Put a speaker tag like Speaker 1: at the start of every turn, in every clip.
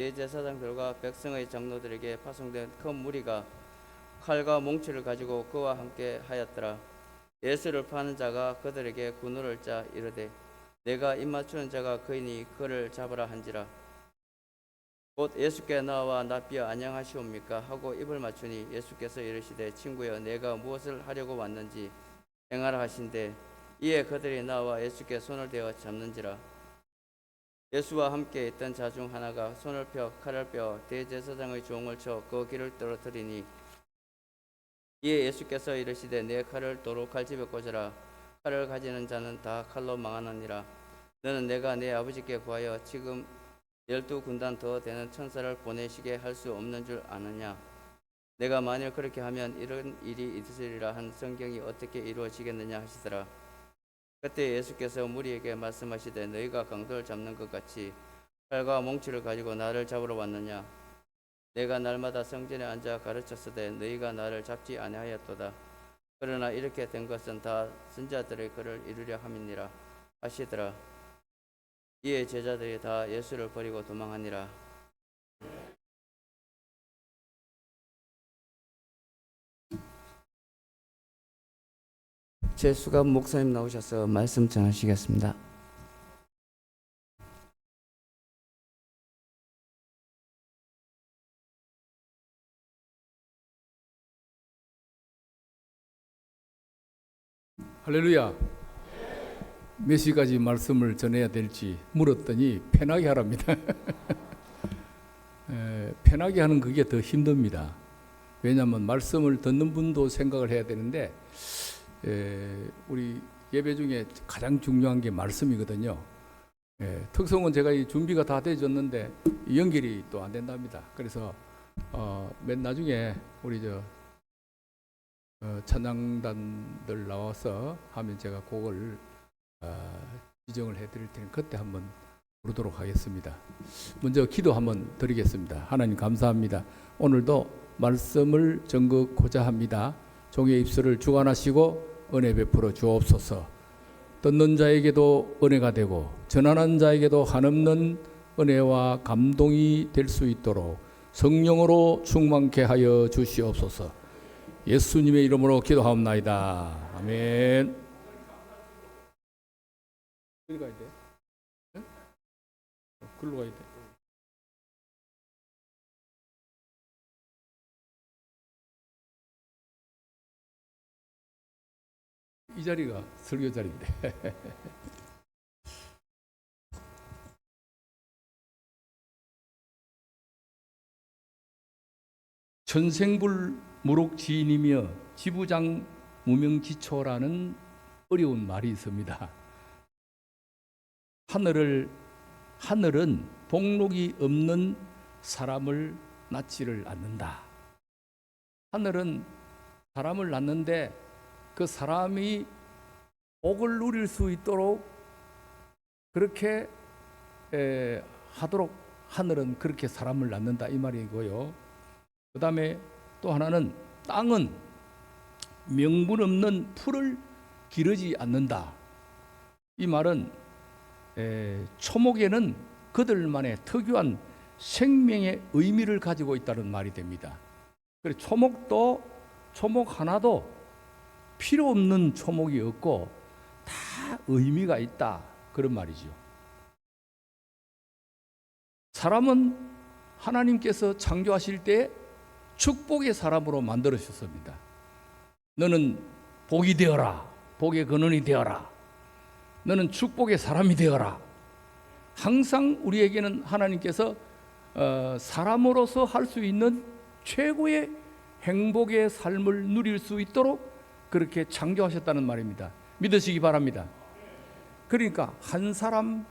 Speaker 1: 대제사장들과 백성의 장로들에게 파송된 큰 무리가 칼과 몽치를 가지고 그와 함께 하였더라. 예수를 파는 자가 그들에게 군우를 짜 이르되 내가 입맞추는 자가 그이니 그를 잡으라 한지라. 곧 예수께 나와 납비여 안녕하시옵니까 하고 입을 맞추니 예수께서 이르시되 친구여 내가 무엇을 하려고 왔는지 행하라 하신대 이에 그들이 나와 예수께 손을 대어 잡는지라. 예수와 함께 있던 자 중 하나가 손을 펴 칼을 빼어 대제사장의 종을 쳐 그 귀를 떨어뜨리니 이에 예수께서 이르시되 내 칼을 도로 칼집에 꽂으라. 칼을 가지는 자는 다 칼로 망하느니라. 너는 내가 내 아버지께 구하여 지금 12군단 더 되는 천사를 보내시게 할 수 없는 줄 아느냐. 내가 만일 그렇게 하면 이런 일이 있으리라 한 성경이 어떻게 이루어지겠느냐 하시더라. 그때 예수께서 무리에게 말씀하시되 너희가 강도를 잡는 것 같이 칼과 몽치를 가지고 나를 잡으러 왔느냐. 내가 날마다 성전에 앉아 가르쳤으되 너희가 나를 잡지 아니하였도다. 그러나 이렇게 된 것은 다 선지자들의 글을 이루려 함이니라 하시더라. 이에 제자들이 다 예수를 버리고 도망하니라. 최수갑 목사님 나오셔서 말씀 전하시겠습니다.
Speaker 2: 할렐루야. 몇 시까지 말씀을 전해야 될지 물었더니 편하게 하랍니다. 편하게 하는 그게 더 힘듭니다. 왜냐하면 말씀을 듣는 분도 생각을 해야 되는데 우리 예배 중에 가장 중요한 게 말씀이거든요. 특성은 제가 이 준비가 다 되어졌는데 연결이 또 안 된답니다. 그래서 맨 나중에 우리 찬양단들 나와서 하면 제가 그걸 지정을 해드릴 테니 그때 한번 부르도록 하겠습니다. 먼저 기도 한번 드리겠습니다. 하나님 감사합니다. 오늘도 말씀을 전하고자 합니다. 종의 입술을 주관하시고 은혜 베풀어 주옵소서. 듣는 자에게도 은혜가 되고 전하는 자에게도 한없는 은혜와 감동이 될 수 있도록 성령으로 충만케 하여 주시옵소서. 예수님의 이름으로 기도하옵나이다. 아멘. 어디 가야 돼? 네? 글로 가야 돼. 이 자리가 설교 자리인데. 천생불 무록지인이며 지부장 무명지초라는 어려운 말이 있습니다. 하늘은 복록이 없는 사람을 낳지를 않는다. 하늘은 사람을 낳는데 그 사람이 복을 누릴 수 있도록 그렇게 하도록 하늘은 그렇게 사람을 낳는다 이 말이고요. 그 다음에 또 하나는 땅은 명분 없는 풀을 기르지 않는다. 이 말은 초목에는 그들만의 특유한 생명의 의미를 가지고 있다는 말이 됩니다. 그래서 초목 하나도 필요 없는 초목이 없고 다 의미가 있다 그런 말이죠. 사람은 하나님께서 창조하실 때 축복의 사람으로 만들어주셨습니다. 너는 복이 되어라. 복의 근원이 되어라. 너는 축복의 사람이 되어라. 항상 우리에게는 하나님께서 사람으로서 할 수 있는 최고의 행복의 삶을 누릴 수 있도록 그렇게 창조하셨다는 말입니다. 믿으시기 바랍니다. 그러니까 한 사람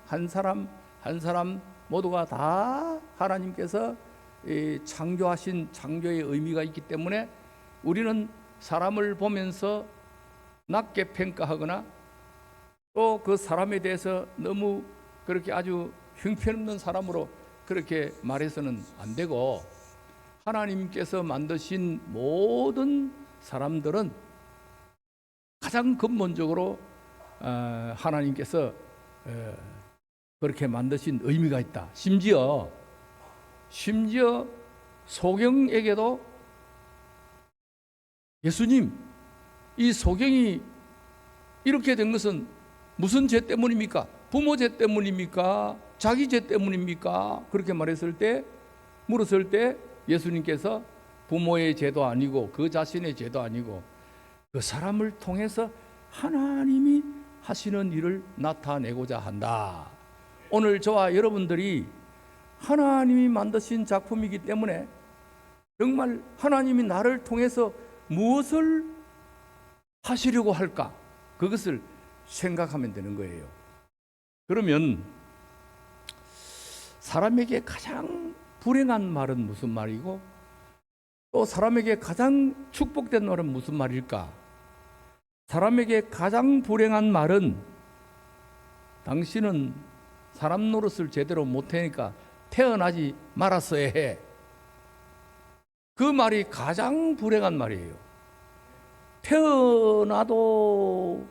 Speaker 2: 모두가 다 하나님께서 창조하신 창조의 의미가 있기 때문에 우리는 사람을 보면서 낮게 평가하거나 또 그 사람에 대해서 너무 그렇게 아주 형편없는 사람으로 그렇게 말해서는 안 되고 하나님께서 만드신 모든 사람들은 가장 근본적으로 하나님께서 그렇게 만드신 의미가 있다. 심지어 심지어 소경에게도 예수님, 이 소경이 이렇게 된 것은 무슨 죄 때문입니까? 부모 죄 때문입니까? 자기 죄 때문입니까? 그렇게 물었을 때 예수님께서 부모의 죄도 아니고 그 자신의 죄도 아니고 그 사람을 통해서 하나님이 하시는 일을 나타내고자 한다. 오늘 저와 여러분들이 하나님이 만드신 작품이기 때문에 정말 하나님이 나를 통해서 무엇을 하시려고 할까? 그것을 생각하면 되는 거예요. 그러면 사람에게 가장 불행한 말은 무슨 말이고 또 사람에게 가장 축복된 말은 무슨 말일까? 사람에게 가장 불행한 말은 당신은 사람 노릇을 제대로 못하니까 태어나지 말았어야 해. 그 말이 가장 불행한 말이에요. 태어나도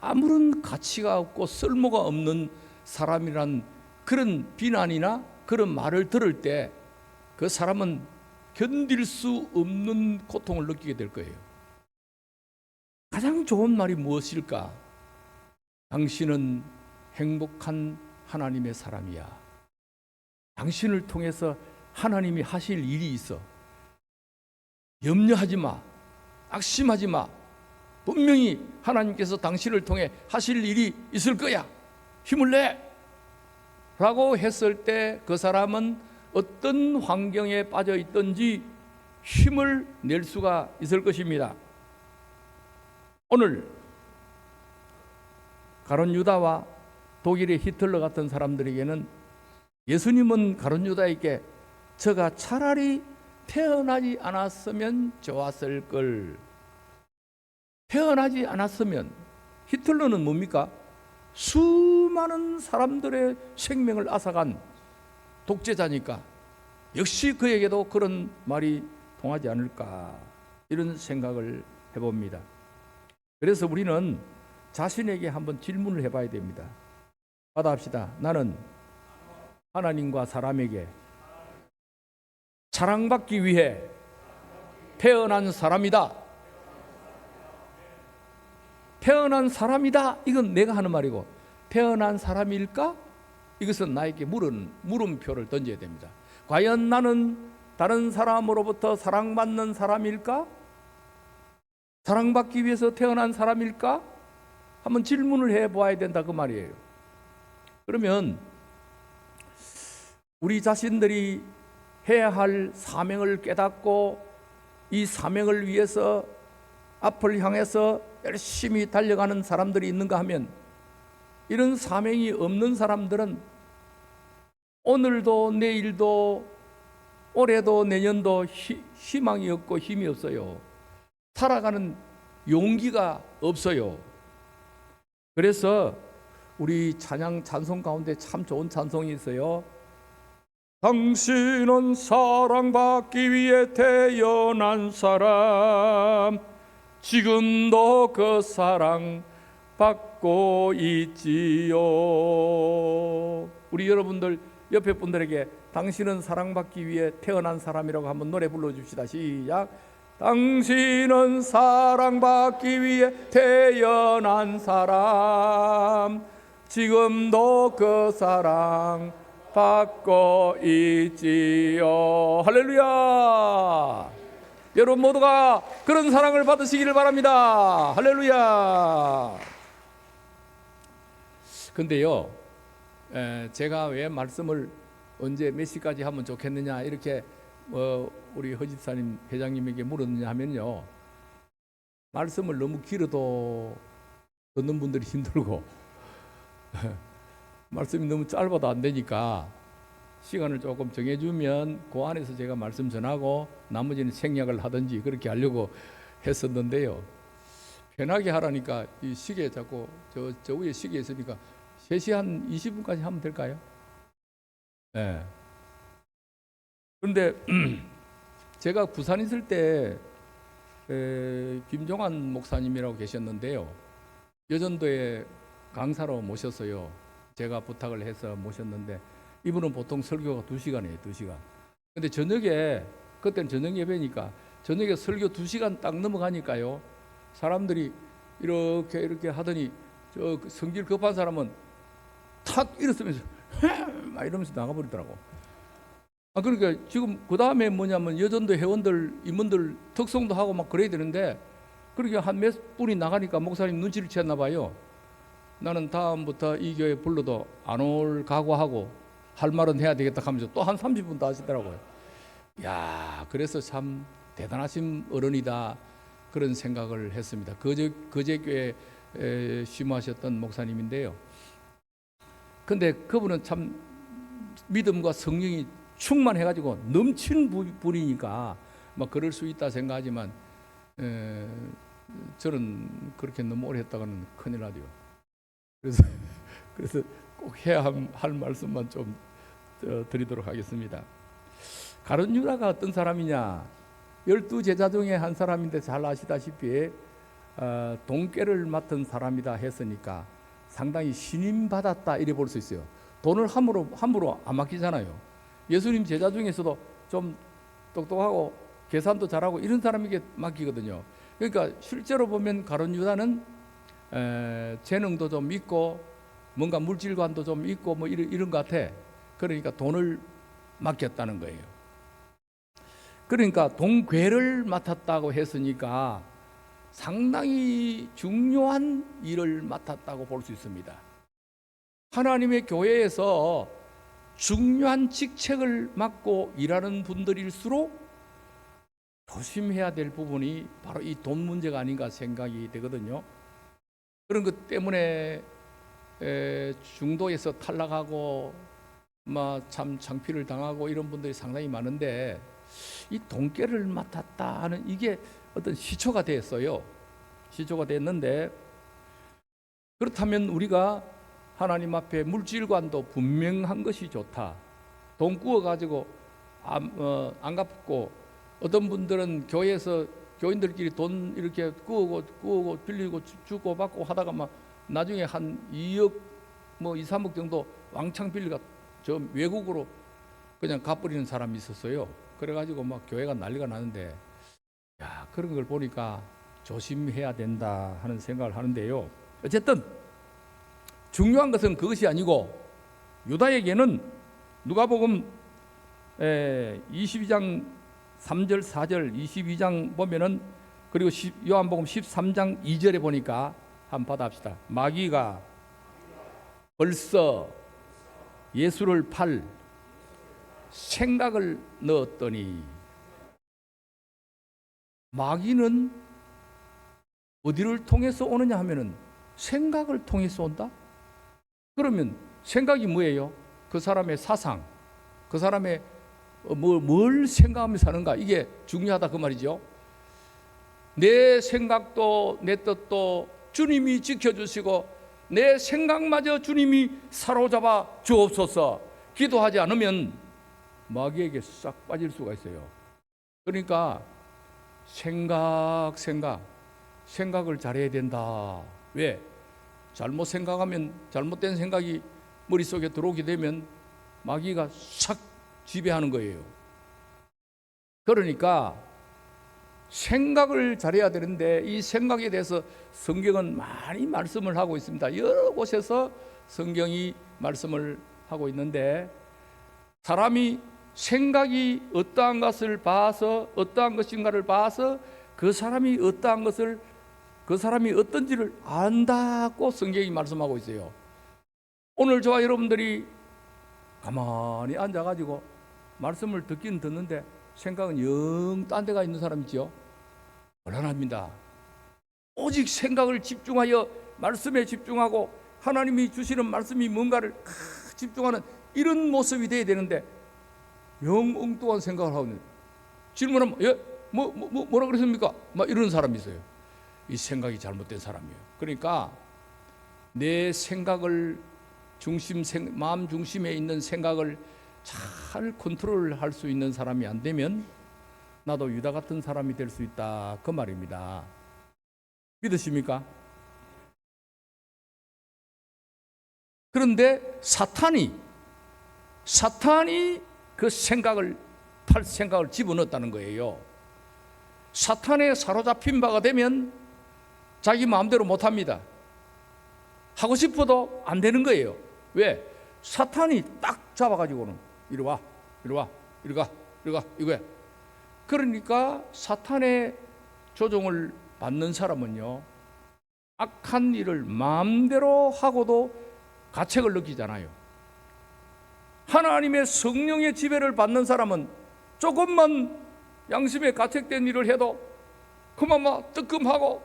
Speaker 2: 아무런 가치가 없고 쓸모가 없는 사람이란 그런 비난이나 그런 말을 들을 때 그 사람은 견딜 수 없는 고통을 느끼게 될 거예요. 가장 좋은 말이 무엇일까? 당신은 행복한 하나님의 사람이야. 당신을 통해서 하나님이 하실 일이 있어. 염려하지 마. 악심하지 마. 분명히 하나님께서 당신을 통해 하실 일이 있을 거야. 힘을 내! 라고 했을 때 그 사람은 어떤 환경에 빠져 있든지 힘을 낼 수가 있을 것입니다. 오늘 가룟 유다와 독일의 히틀러 같은 사람들에게는 예수님은 가룟 유다에게 저가 차라리 태어나지 않았으면 좋았을 걸. 태어나지 않았으면 히틀러는 뭡니까? 수많은 사람들의 생명을 앗아간 독재자니까 역시 그에게도 그런 말이 통하지 않을까 이런 생각을 해봅니다. 그래서 우리는 자신에게 한번 질문을 해봐야 됩니다. 받아합시다. 나는 하나님과 사람에게 사랑받기 위해 태어난 사람이다. 태어난 사람이다. 이건 내가 하는 말이고 태어난 사람일까? 이것은 나에게 물음표를 던져야 됩니다. 과연 나는 다른 사람으로부터 사랑받는 사람일까? 사랑받기 위해서 태어난 사람일까? 한번 질문을 해봐야 된다 그 말이에요. 그러면 우리 자신들이 해야 할 사명을 깨닫고 이 사명을 위해서 앞을 향해서 열심히 달려가는 사람들이 있는가 하면 이런 사명이 없는 사람들은 오늘도 내일도 올해도 내년도 희망이 없고 힘이 없어요. 살아가는 용기가 없어요. 그래서 우리 찬송 가운데 참 좋은 찬송이 있어요. 당신은 사랑받기 위해 태어난 사람, 지금도 그 사랑 받고 있지요. 우리 여러분들 옆에 분들에게 당신은 사랑받기 위해 태어난 사람이라고 한번 노래 불러줍시다. 시작. 당신은 사랑받기 위해 태어난 사람, 지금도 그 사랑 받고 있지요. 할렐루야. 여러분 모두가 그런 사랑을 받으시기를 바랍니다. 할렐루야. 근데요, 제가 왜 말씀을 언제 몇 시까지 하면 좋겠느냐 이렇게 우리 허집사님 회장님에게 물었느냐 하면요, 말씀을 너무 길어도 듣는 분들이 힘들고 말씀이 너무 짧아도 안 되니까 시간을 조금 정해주면 그 안에서 제가 말씀 전하고 나머지는 생략을 하든지 그렇게 하려고 했었는데요, 편하게 하라니까 이 시계 자꾸 저 위에 시계 있으니까 3시 한 20분까지 하면 될까요? 네. 그런데 제가 부산 있을 때 김종환 목사님이라고 계셨는데요, 여전도에 강사로 모셨어요. 제가 부탁을 해서 모셨는데 이분은 보통 설교가 2시간이에요. 2시간. 근데 저녁에, 그때는 저녁 예배니까 저녁에 설교 2시간 딱 넘어가니까요, 사람들이 이렇게 하더니 저 성질 급한 사람은 탁 일어서면서 막 이러면서 나가버리더라고. 그러니까 지금 그 다음에 뭐냐면 여전도 회원들 임원들 특송도 하고 막 그래야 되는데, 그렇게 한 몇 분이 나가니까 목사님 눈치를 채나 봐요. 나는 다음부터 이 교회 불러도 안 올 각오하고 할 말은 해야 되겠다 하면서 또 한 30분 더 하시더라고요. 야, 그래서 참 대단하신 어른이다, 그런 생각을 했습니다. 거제 교회 심하셨던 목사님인데요. 근데 그분은 참 믿음과 성령이 충만해가지고 넘친 분이니까 막 그럴 수 있다 생각하지만, 저는 그렇게 너무 오래 했다가는 큰일 나죠. 그래서 꼭 해야 할 말씀만 좀 드리도록 하겠습니다. 가룟 유다가 어떤 사람이냐? 12제자 중에 한 사람인데 잘 아시다시피 돈꾀를 맡은 사람이다 했으니까 상당히 신임 받았다 이래 볼 수 있어요. 돈을 함부로 안 맡기잖아요. 예수님 제자 중에서도 좀 똑똑하고 계산도 잘하고 이런 사람에게 맡기거든요. 그러니까 실제로 보면 가룟 유다는 재능도 좀 있고 뭔가 물질관도 좀 있고 뭐 이런 것 같아. 그러니까 돈을 맡겼다는 거예요. 그러니까 돈괴를 맡았다고 했으니까 상당히 중요한 일을 맡았다고 볼 수 있습니다. 하나님의 교회에서 중요한 직책을 맡고 일하는 분들일수록 조심해야 될 부분이 바로 이 돈 문제가 아닌가 생각이 되거든요. 그런 것 때문에 중도에서 탈락하고 참 창피를 당하고 이런 분들이 상당히 많은데, 이 돈꾀를 맡았다 하는 이게 어떤 시초가 됐어요. 시초가 됐는데, 그렇다면 우리가 하나님 앞에 물질관도 분명한 것이 좋다. 돈 구워가지고 안 갚고, 어떤 분들은 교회에서 교인들끼리 돈 이렇게 구우고 빌리고 주고 받고 하다가 막 나중에 한 2억 2, 3억 정도 왕창 빌리가 저 외국으로 그냥 갚버리는 사람이 있었어요. 그래가지고 막 교회가 난리가 나는데, 야, 그런 걸 보니까 조심해야 된다 하는 생각을 하는데요. 어쨌든 중요한 것은 그것이 아니고, 유다에게는 누가복음 22장 3절 4절 22장 보면은, 그리고 요한복음 13장 2절에 보니까 한번 받아합시다. 마귀가 벌써 예수를 팔 생각을 넣었더니, 마귀는 어디를 통해서 오느냐 하면은 생각을 통해서 온다? 그러면 생각이 뭐예요? 그 사람의 사상, 그 사람의 뭘 생각하며 사는가, 이게 중요하다 그 말이죠. 내 생각도 내 뜻도 주님이 지켜주시고 내 생각마저 주님이 사로잡아 주옵소서 기도하지 않으면 마귀에게 싹 빠질 수가 있어요. 그러니까 생각을 잘해야 된다. 왜? 잘못 생각하면, 잘못된 생각이 머릿속에 들어오게 되면 마귀가 싹 지배하는 거예요. 그러니까 생각을 잘해야 되는데, 이 생각에 대해서 성경은 많이 말씀을 하고 있습니다. 여러 곳에서 성경이 말씀을 하고 있는데, 사람이 생각이 어떠한 것을 봐서, 어떠한 것인가를 봐서 그 사람이 어떠한 것을, 그 사람이 어떤지를 안다고 성경이 말씀하고 있어요. 오늘 저와 여러분들이 가만히 앉아가지고 말씀을 듣긴 듣는데 생각은 영 딴 데가 있는 사람 있죠. 곤란합니다. 오직 생각을 집중하여 말씀에 집중하고 하나님이 주시는 말씀이 뭔가를 집중하는 이런 모습이 돼야 되는데, 영 엉뚱한 생각을 하고 있는, 질문하면 뭐라 그랬습니까? 막 이러는 사람이 있어요. 이 생각이 잘못된 사람이에요. 그러니까 내 생각을 마음 중심에 있는 생각을 잘 컨트롤할 수 있는 사람이 안 되면 나도 유다 같은 사람이 될 수 있다 그 말입니다. 믿으십니까? 그런데 사탄이 그 생각을 못할 생각을 집어넣었다는 거예요. 사탄에 사로잡힌 바가 되면 자기 마음대로 못합니다. 하고 싶어도 안 되는 거예요. 왜? 사탄이 딱 잡아가지고는 이리 와, 이리 와, 이리 가, 이리 가, 이거야. 그러니까 사탄의 조종을 받는 사람은요, 악한 일을 마음대로 하고도 가책을 느끼잖아요. 하나님의 성령의 지배를 받는 사람은 조금만 양심에 가책된 일을 해도 그만 막 뜨끔하고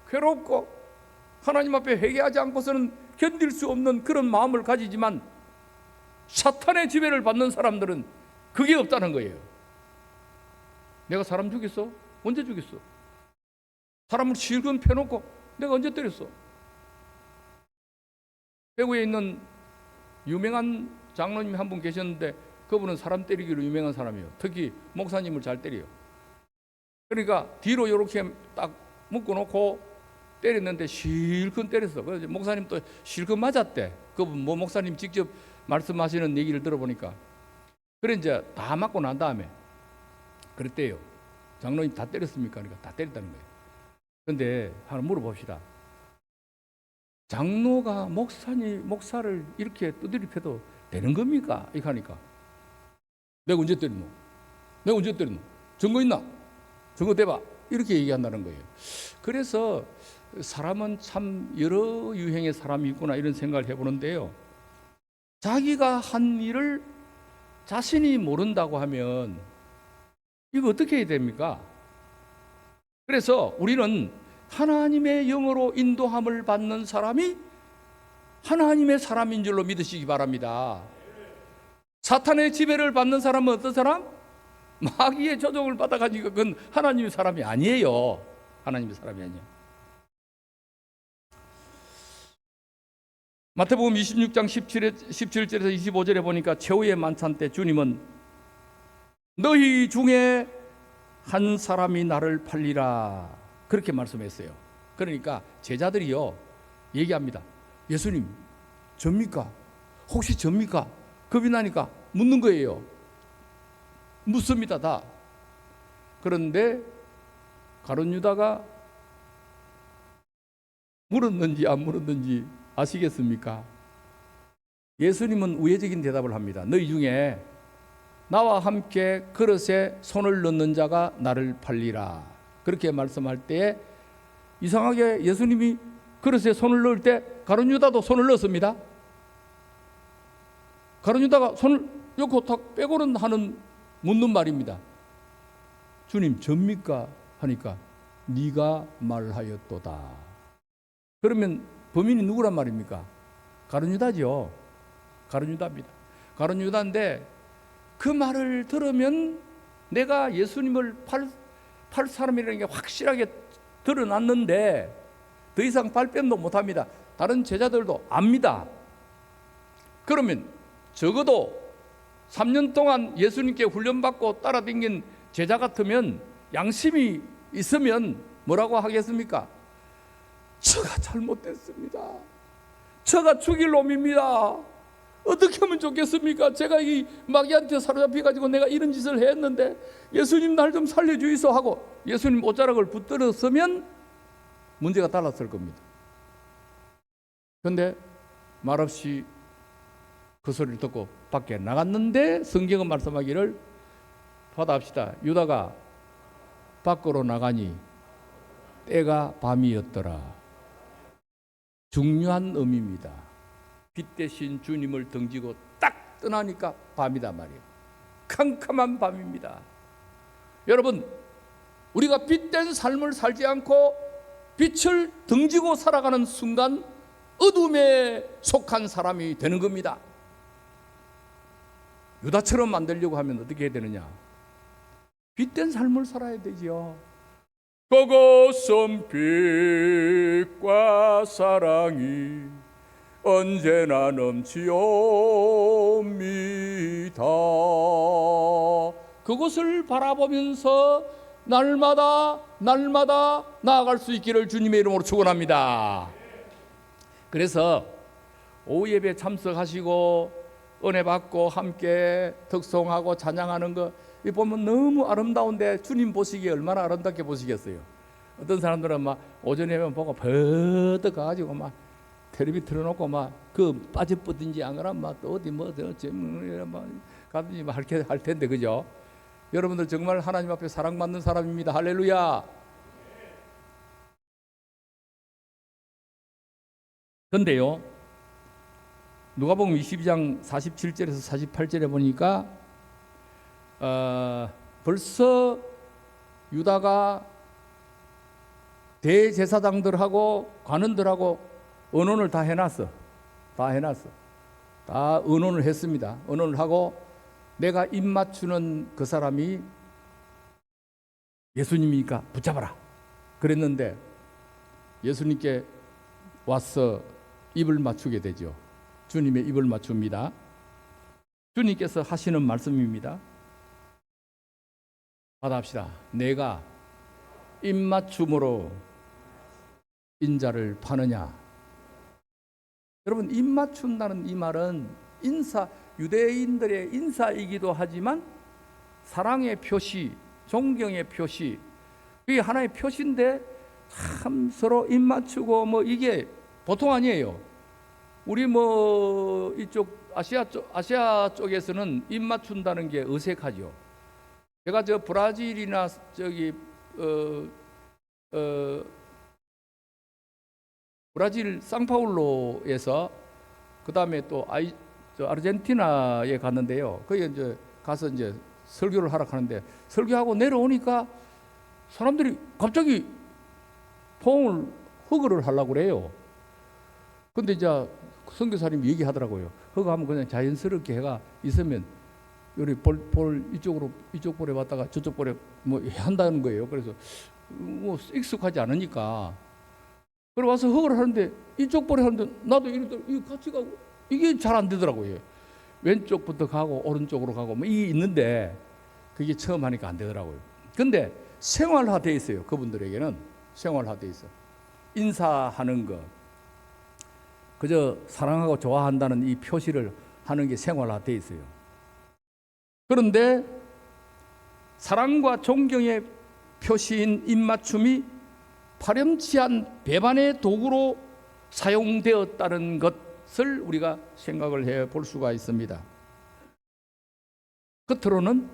Speaker 2: 괴롭고 하나님 앞에 회개하지 않고서는 견딜 수 없는 그런 마음을 가지지만, 사탄의 지배를 받는 사람들은 그게 없다는 거예요. 내가 사람 죽였어? 언제 죽였어? 사람을 실컷 펴놓고 내가 언제 때렸어? 대구에 있는 유명한 장로님 한 분 계셨는데, 그분은 사람 때리기로 유명한 사람이에요. 특히 목사님을 잘 때려요. 그러니까 뒤로 이렇게 딱 묶어놓고 때렸는데 실컷 때렸어. 그래서 목사님 또 실컷 맞았대. 그분 뭐 목사님 직접 말씀하시는 얘기를 들어보니까. 그래 이제 다 맞고 난 다음에 그랬대요. 장로님 다 때렸습니까? 그러니까 다 때렸다는 거예요. 그런데 하나 물어봅시다. 장로가 목사를 이렇게 두드려 패도 되는 겁니까? 이렇게 하니까, 내가 언제 때렸노? 내가 언제 때렸노? 증거 있나? 증거 대봐. 이렇게 얘기한다는 거예요. 그래서 사람은 참 여러 유형의 사람이 있구나, 이런 생각을 해보는데요. 자기가 한 일을 자신이 모른다고 하면 이거 어떻게 해야 됩니까? 그래서 우리는 하나님의 영으로 인도함을 받는 사람이 하나님의 사람인 줄로 믿으시기 바랍니다. 사탄의 지배를 받는 사람은 어떤 사람? 마귀의 조종을 받아가지고 그건 하나님의 사람이 아니에요. 하나님의 사람이 아니에요. 마태복음 26장 17절에서 25절에 보니까 최후의 만찬 때 주님은 너희 중에 한 사람이 나를 팔리라, 그렇게 말씀했어요. 그러니까 제자들이요 얘기합니다. 예수님, 접니까? 혹시 접니까? 겁이 나니까 묻는 거예요. 묻습니다, 다. 그런데 가룟 유다가 물었는지 안 물었는지 아시겠습니까? 예수님은 우회적인 대답을 합니다. 너희 중에 나와 함께 그릇에 손을 넣는 자가 나를 팔리라, 그렇게 말씀할 때 이상하게 예수님이 그릇에 손을 넣을 때 가룟 유다도 손을 넣었습니다. 가룟 유다가 손을 넣고 탁 빼고는 묻는 말입니다. 주님, 접니까? 하니까 네가 말하였도다. 그러면 범인이 누구란 말입니까? 가룟 유다죠. 가룟 유다입니다. 가룟 유다인데 그 말을 들으면 내가 예수님을 팔 사람이라는 게 확실하게 드러났는데 더 이상 발뺌도 못합니다. 다른 제자들도 압니다. 그러면 적어도 3년 동안 예수님께 훈련받고 따라다닌 제자 같으면, 양심이 있으면 뭐라고 하겠습니까? 저가 잘못됐습니다. 저가 죽일 놈입니다. 어떻게 하면 좋겠습니까? 제가 이 마귀한테 사로잡혀가지고 내가 이런 짓을 했는데 예수님 날 좀 살려주이소 하고 예수님 옷자락을 붙들었으면 문제가 달랐을 겁니다. 그런데 말없이 그 소리를 듣고 밖에 나갔는데 성경은 말씀하기를, 받아합시다. 유다가 밖으로 나가니 때가 밤이었더라. 중요한 의미입니다. 빛 대신 주님을 등지고 딱 떠나니까 밤이다 말이에요. 캄캄한 밤입니다. 여러분, 우리가 빛된 삶을 살지 않고 빛을 등지고 살아가는 순간 어둠에 속한 사람이 되는 겁니다. 유다처럼 만들려고 하면 어떻게 해야 되느냐? 빛된 삶을 살아야 되지요. 그것은 빛과 사랑이 언제나 넘치옵니다. 그것을 바라보면서 날마다 나아갈 수 있기를 주님의 이름으로 축원합니다. 그래서 오후 예배 참석하시고 은혜 받고 함께 덕송하고 찬양하는 거 이 보면 너무 아름다운데 주님 보시기에 얼마나 아름답게 보시겠어요. 어떤 사람들은 막 오전에만 보고 버득 가가지고 막 텔레비 틀어놓고 막 그 빠져뻗든지 안 그러면 막 또 어디 뭐 어째 막 가든지 막 할 텐데, 그죠? 여러분들 정말 하나님 앞에 사랑받는 사람입니다. 할렐루야. 근데요, 누가복음 22장 47절에서 48절에 보니까 벌써 유다가 대제사장들하고 관원들하고 의논을 다 해놨어. 다 의논을 했습니다. 의논을 하고 내가 입 맞추는 그 사람이 예수님이니까 붙잡아라 그랬는데 예수님께 와서 입을 맞추게 되죠. 주님의 입을 맞춥니다. 주님께서 하시는 말씀입니다. 받아합시다. 내가 입 맞춤으로 인자를 파느냐. 여러분, 입 맞춘다는 이 말은 유대인들의 인사이기도 하지만 사랑의 표시, 존경의 표시, 그게 하나의 표시인데 참 서로 입 맞추고 뭐 이게 보통 아니에요. 우리 뭐 이쪽 아시아 쪽에서는 입 맞춘다는 게 어색하죠. 제가 저 브라질이나 저기 브라질 상파울로에서 그 다음에 또 아르헨티나에 갔는데요. 거기 이제 가서 이제 설교를 하러 가는데 설교하고 내려오니까 사람들이 갑자기 포옹을 허그를 하려고 그래요. 근데 이제 선교사님이 얘기하더라고요. 허그하면 그냥 자연스럽게 해가 있으면 우리 볼 이쪽 볼에 봤다가 저쪽 볼에 뭐 한다는 거예요. 그래서 뭐 익숙하지 않으니까. 그래 와서 허그를 하는데 이쪽 볼에 하는데 나도 이렇게 같이 가고 이게 잘 안 되더라고요. 왼쪽부터 가고 오른쪽으로 가고 뭐 이게 있는데 그게 처음 하니까 안 되더라고요. 근데 생활화돼 있어요. 그분들에게는 생활화돼 있어. 인사하는 거, 그저 사랑하고 좋아한다는 이 표시를 하는 게 생활화돼 있어요. 그런데 사랑과 존경의 표시인 입맞춤이 파렴치한 배반의 도구로 사용되었다는 것을 우리가 생각을 해 볼 수가 있습니다. 겉으로는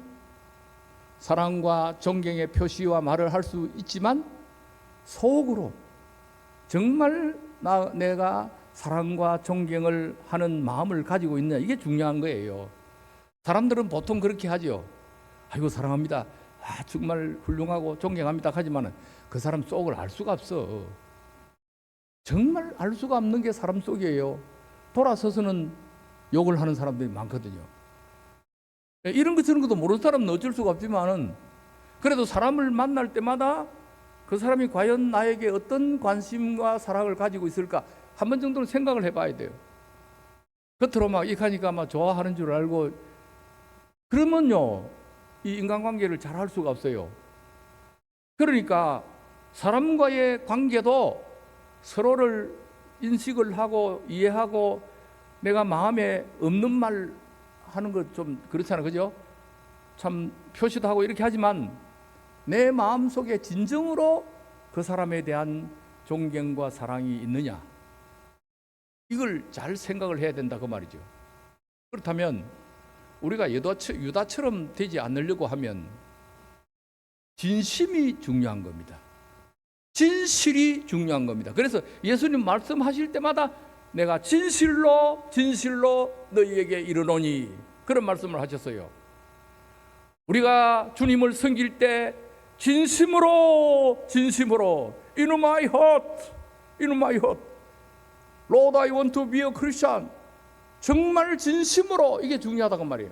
Speaker 2: 사랑과 존경의 표시와 말을 할 수 있지만 속으로 정말 내가 사랑과 존경을 하는 마음을 가지고 있느냐, 이게 중요한 거예요. 사람들은 보통 그렇게 하죠. 아이고 사랑합니다, 정말 훌륭하고 존경합니다 하지만 그 사람 속을 알 수가 없어. 정말 알 수가 없는 게 사람 속이에요. 돌아서서는 욕을 하는 사람들이 많거든요. 이런 거 저런 것도 모르는 사람은 어쩔 수가 없지만은 그래도 사람을 만날 때마다 그 사람이 과연 나에게 어떤 관심과 사랑을 가지고 있을까 한 번 정도는 생각을 해봐야 돼요. 겉으로 막 익하니까 막 좋아하는 줄 알고 그러면요 이 인간관계를 잘 할 수가 없어요. 그러니까 사람과의 관계도 서로를 인식을 하고 이해하고 내가 마음에 없는 말 하는 거 좀 그렇잖아요. 그죠? 참 표시도 하고 이렇게 하지만 내 마음속에 진정으로 그 사람에 대한 존경과 사랑이 있느냐, 이걸 잘 생각을 해야 된다 그 말이죠. 그렇다면 우리가 유다처럼 되지 않으려고 하면 진심이 중요한 겁니다. 진실이 중요한 겁니다. 그래서 예수님 말씀하실 때마다 내가 진실로 너희에게 이르노니 그런 말씀을 하셨어요. 우리가 주님을 섬길 때 진심으로 In my heart Lord, I want to be a Christian. 정말 진심으로, 이게 중요하다고 말이에요.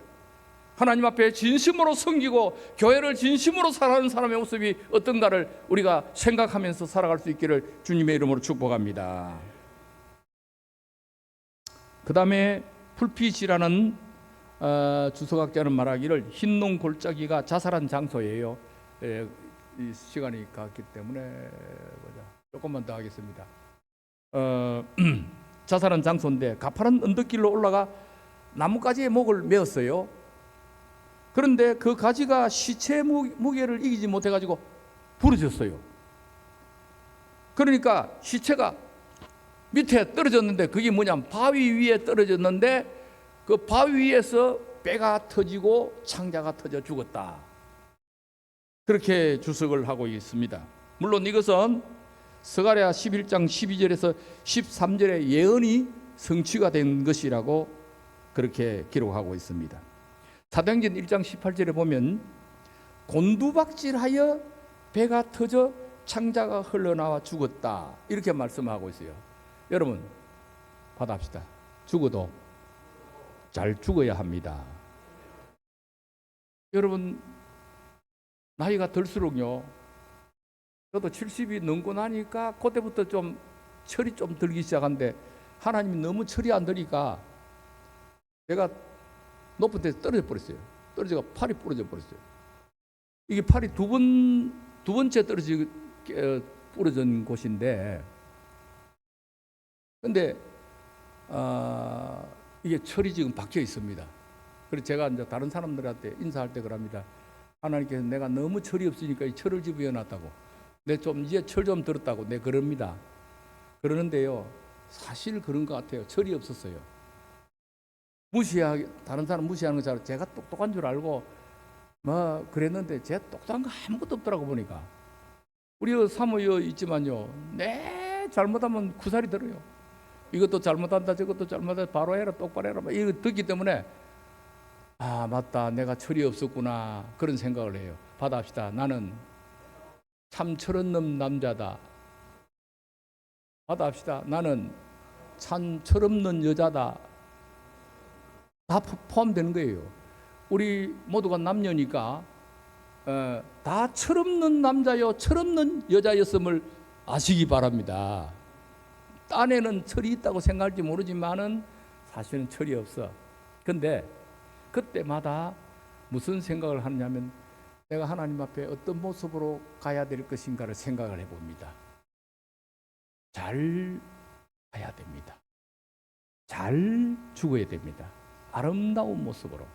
Speaker 2: 하나님 앞에 진심으로 섬기고 교회를 진심으로 사랑하는 사람의 모습이 어떤가를 우리가 생각하면서 살아갈 수 있기를 주님의 이름으로 축복합니다. 그 다음에 풀빛이라는 주석학자는 말하기를 흰농 골짜기가 자살한 장소예요. 이 시간이 갔기 때문에 조금만 더 하겠습니다. 자살한 장소인데 가파른 언덕길로 올라가 나뭇가지에 목을 메었어요. 그런데 그 가지가 시체 무게를 이기지 못해가지고 부러졌어요. 그러니까 시체가 밑에 떨어졌는데, 그게 뭐냐면 바위 위에 떨어졌는데 그 바위 위에서 뼈가 터지고 창자가 터져 죽었다. 그렇게 주석을 하고 있습니다. 물론 이것은 스가랴 11장 12절에서 13절의 예언이 성취가 된 것이라고 그렇게 기록하고 있습니다. 사도행전 1장 18절에 보면 곤두박질하여 배가 터져 창자가 흘러나와 죽었다, 이렇게 말씀하고 있어요. 여러분 받아합시다. 죽어도 잘 죽어야 합니다. 여러분 나이가 들수록요, 저도 70이 넘고 나니까 그때부터 좀 철이 좀 들기 시작한데, 하나님이 너무 철이 안 들니까 제가 높은 데서 떨어져 버렸어요. 떨어져가 팔이 부러져 버렸어요. 이게 팔이 두 번째 부러진 곳인데, 근데 이게 철이 지금 박혀 있습니다. 그래서 제가 이제 다른 사람들한테 인사할 때 그럽니다. 하나님께서 내가 너무 철이 없으니까 이 철을 집어여 놨다고, 내 좀 이제 철 좀 들었다고 내 그럽니다. 그러는데요, 사실 그런 것 같아요. 철이 없었어요. 다른 사람 무시하는 것처럼 제가 똑똑한 줄 알고 뭐 그랬는데, 제 똑똑한 거 아무것도 없더라고. 보니까 우리 사모여 있지만요, 내 잘못하면 구살이 들어요. 이것도 잘못한다, 저것도 잘못한다, 바로 해라, 똑바로 해라, 이거 듣기 때문에 아 맞다, 내가 철이 없었구나, 그런 생각을 해요. 받아합시다. 나는 참 철없는 남자다. 받아합시다. 나는 참 철없는 여자다. 다 포함되는 거예요. 우리 모두가 남녀니까 다 철없는 남자요 철없는 여자였음을 아시기 바랍니다. 딴에는 철이 있다고 생각할지 모르지만은 사실은 철이 없어. 근데 그때마다 무슨 생각을 하느냐면, 내가 하나님 앞에 어떤 모습으로 가야 될 것인가를 생각을 해봅니다. 잘 가야 됩니다. 잘 죽어야 됩니다. 아름다운 모습으로.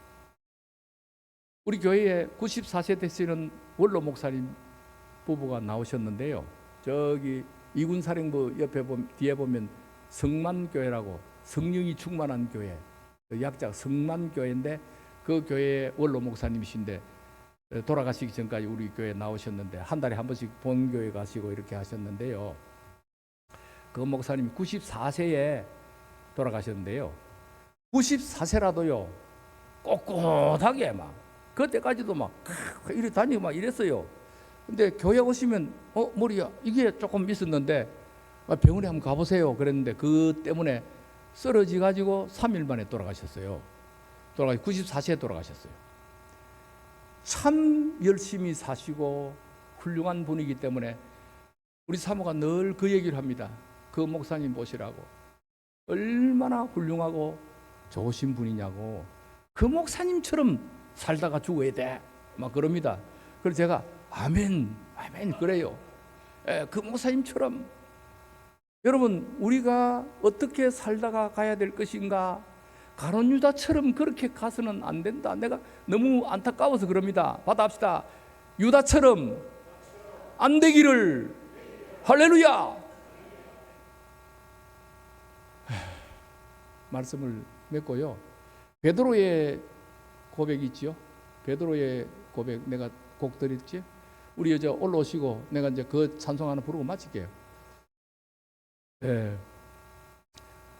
Speaker 2: 우리 교회에 94세 되시는 원로 목사님 부부가 나오셨는데요, 저기 이군사령부 옆에 뒤에 보면 성만교회라고, 성령이 충만한 교회, 약자 성만교회인데, 그 교회의 원로 목사님이신데 돌아가시기 전까지 우리 교회에 나오셨는데, 한 달에 한 번씩 본교회 가시고 이렇게 하셨는데요, 그 목사님이 94세에 돌아가셨는데요, 94세라도요 꼿꼿하게 막 그때까지도 막 이리 다니고 막 이랬어요. 근데 교회 오시면 머리야 이게 조금 있었는데 병원에 한번 가보세요 그랬는데, 그 때문에 쓰러지 가지고 3일 만에 돌아가셨어요. 94세에 돌아가셨어요. 참 열심히 사시고 훌륭한 분이기 때문에 우리 사모가 늘 그 얘기를 합니다. 그 목사님 보시라고, 얼마나 훌륭하고 좋으신 분이냐고, 그 목사님처럼 살다가 죽어야 돼 막 그럽니다. 그래서 제가 아멘 아멘 그래요. 그 목사님처럼. 여러분 우리가 어떻게 살다가 가야 될 것인가, 가룟 유다처럼 그렇게 가서는 안 된다. 내가 너무 안타까워서 그럽니다. 받아합시다. 유다처럼 안 되기를. 할렐루야. 말씀을 맺고요, 베드로의 고백이 있죠. 베드로의 고백 내가 곡 드렸지. 우리 여자 올라오시고 내가 이제 그 찬송 하나 부르고 마칠게요. 네.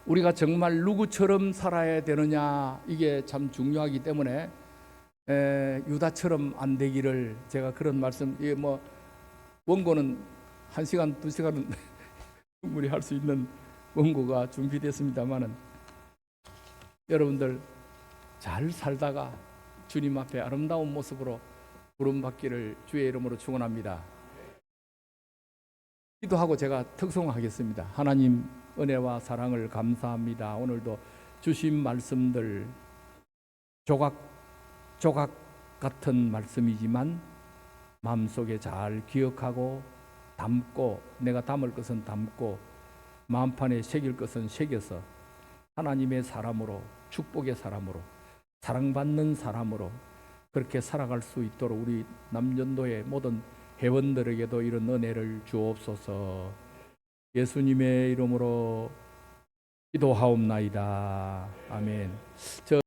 Speaker 2: 우리가 정말 누구처럼 살아야 되느냐, 이게 참 중요하기 때문에 유다처럼 안 되기를, 제가 그런 말씀, 이게 뭐 원고는 1시간 2시간은 충분히 할 수 있는 원고가 준비됐습니다만은, 여러분들 잘 살다가 주님 앞에 아름다운 모습으로 부름받기를 주의 이름으로 축원합니다. 기도하고 제가 특송하겠습니다. 하나님 은혜와 사랑을 감사합니다. 오늘도 주신 말씀들 조각 같은 말씀이지만 마음속에 잘 기억하고 담고, 내가 담을 것은 담고 마음판에 새길 것은 새겨서 하나님의 사람으로, 축복의 사람으로, 사랑받는 사람으로, 그렇게 살아갈 수 있도록 우리 남전도의 모든 회원들에게도 이런 은혜를 주옵소서. 예수님의 이름으로 기도하옵나이다. 아멘.